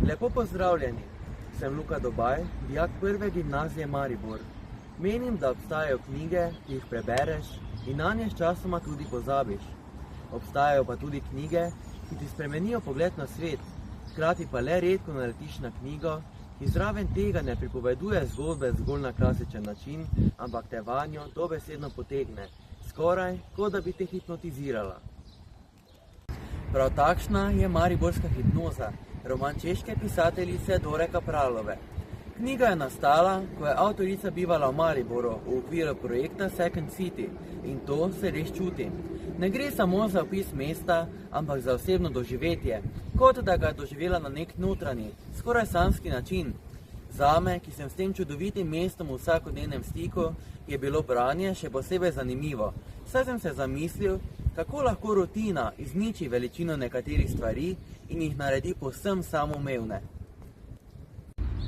Lepo pozdravljeni, sem Luka Dobaj, dijak prve gimnazije Maribor. Menim, da obstajajo knjige, ki jih prebereš in nanje sčasoma tudi pozabiš. Obstajajo pa tudi knjige, ki ti spremenijo pogled na svet, hkrati pa le redko naletiš na knjigo, ki zraven tega ne pripoveduje zgodbe zgolj na klasičen način, ampak te vanjo dobesedno potegne, skoraj kot da bi te hipnotizirala. Prav takšna je Mariborska hipnoza, roman češke pisateljice Dore Kapralove. Knjiga je nastala, ko je avtorica bivala v Mariboru v okviru projekta Second City in to se res čuti. Ne gre samo za opis mesta, ampak za osebno doživetje, kot da ga je doživela na nek notranji, skoraj sanjski način. Zame, ki sem s tem čudovitim mestom v vsakodnevnem stiku, je bilo branje še posebej zanimivo, saj sem se zamislil, kako lahko rutina izniči veličino nekaterih stvari in jih naredi povsem samoumevne.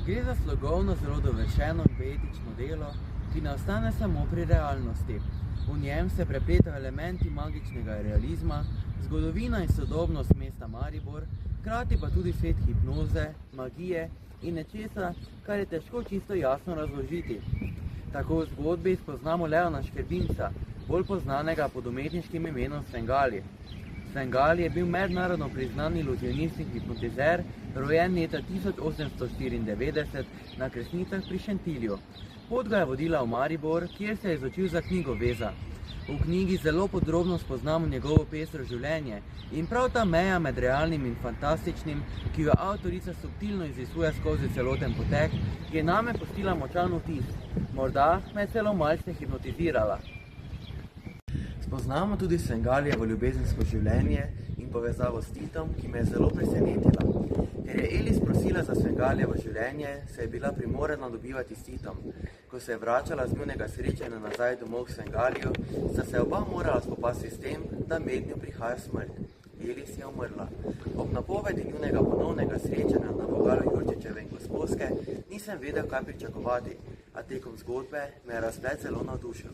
Gre za slogovno zelo dovršeno in poetično delo, ki ne ostane samo pri realnosti. V njem se prepletajo elementi magičnega realizma, zgodovina in sodobnost mesta Maribor, hkrati pa tudi svet hipnoze, magije in nečesa, kar je težko čisto jasno razložiti. Tako v zgodbi spoznamo Leona Škrbinca, bolj poznanega pod umetniškim imenom Svengali. Svengali je bil mednarodno priznan iluzionist in hipnotizer, rojen leta 1894 na Kresnicah pri Šentilju. Pot ga je vodila v Maribor, kjer se je izučil za knjigoveza. V knjigi zelo podrobno spoznamo njegovo pestro življenje in prav ta meja med realnim in fantastičnim, ki jo avtorica subtilno izrisuje skozi celoten potek, je name pustila močan vtis. Morda me je celo malce hipnotizirala. Spoznamo tudi Svengalijevo ljubezensko življenje in povezavo s Titom, ki me je zelo presenetila. Ker je Elis prosila za Svengalijevo življenje, se je bila primorana dobivati s Titom. Ko se je vračala z njunega srečanja nazaj domov k Svengaliju, sta se oba morala spopasti s tem, da mednjo prihaja smrt. Elis je umrla. Ob napovedi njunega ponovnega srečanja na vogalu Jurčičeve in Gosposke nisem vedel, kaj pričakovati, a tekom zgodbe me je razplet zelo navdušil.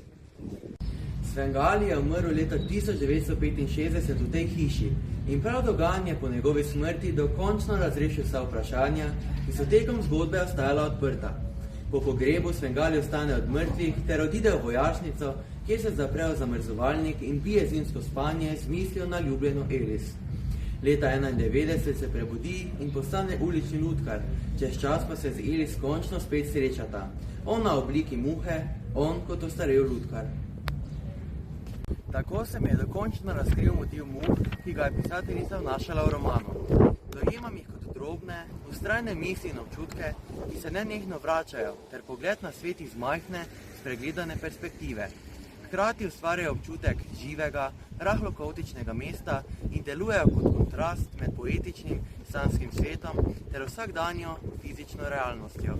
Svengali je umrl leta 1965 v tej hiši in prav dogajanje po njegovi smrti dokončno razrešil vsa vprašanja, ki so tekom zgodbe ostajala odprta. Po pogrebu Svengali ostane od mrtvih ter odide v vojašnico, kjer se zapre v zamrzovalnik in pije zimsko spanje z mislijo na ljubljeno Elis. Leta 1991 se prebudi in postane ulični lutkar, čez čas pa se z Elis končno spet srečata. Ona v obliki muhe, on kot ostarel lutkar. Tako se mi je dokončno razkril motiv muh, ki ga je pisateljica vnašala v romanu. Dojemam jih kot drobne, vztrajne misli in občutke, ki se nenehno vračajo, ter pogled na svet iz majhne, spregledane perspektive. Hkrati ustvarjajo občutek živega, rahlo kaotičnega mesta in delujejo kot kontrast med poetičnim, sanjskim svetom ter vsakdanjo fizično realnostjo.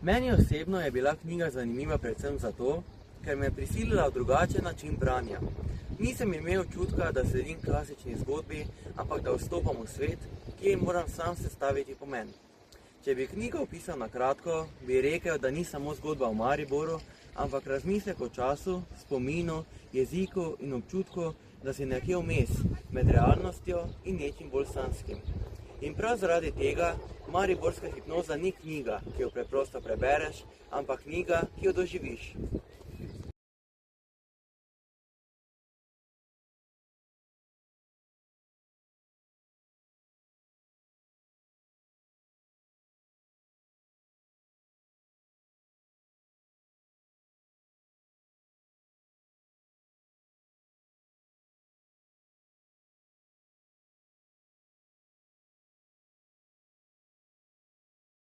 Meni osebno je bila knjiga zanimiva predvsem zato, ker me je prisilila v drugačen način branja. Nisem imel občutka, da sledim klasični zgodbi, ampak da vstopam v svet, kjer moram sam sestaviti pomen. Če bi knjigo opisal na kratko, bi rekel, da ni samo zgodba o Mariboru, ampak razmislek o času, spominu, jeziku in občutku, da si nekje vmes med realnostjo in nečim bolj sanjskim. In prav zaradi tega Mariborska hipnoza ni knjiga, ki jo preprosto prebereš, ampak knjiga, ki jo doživiš.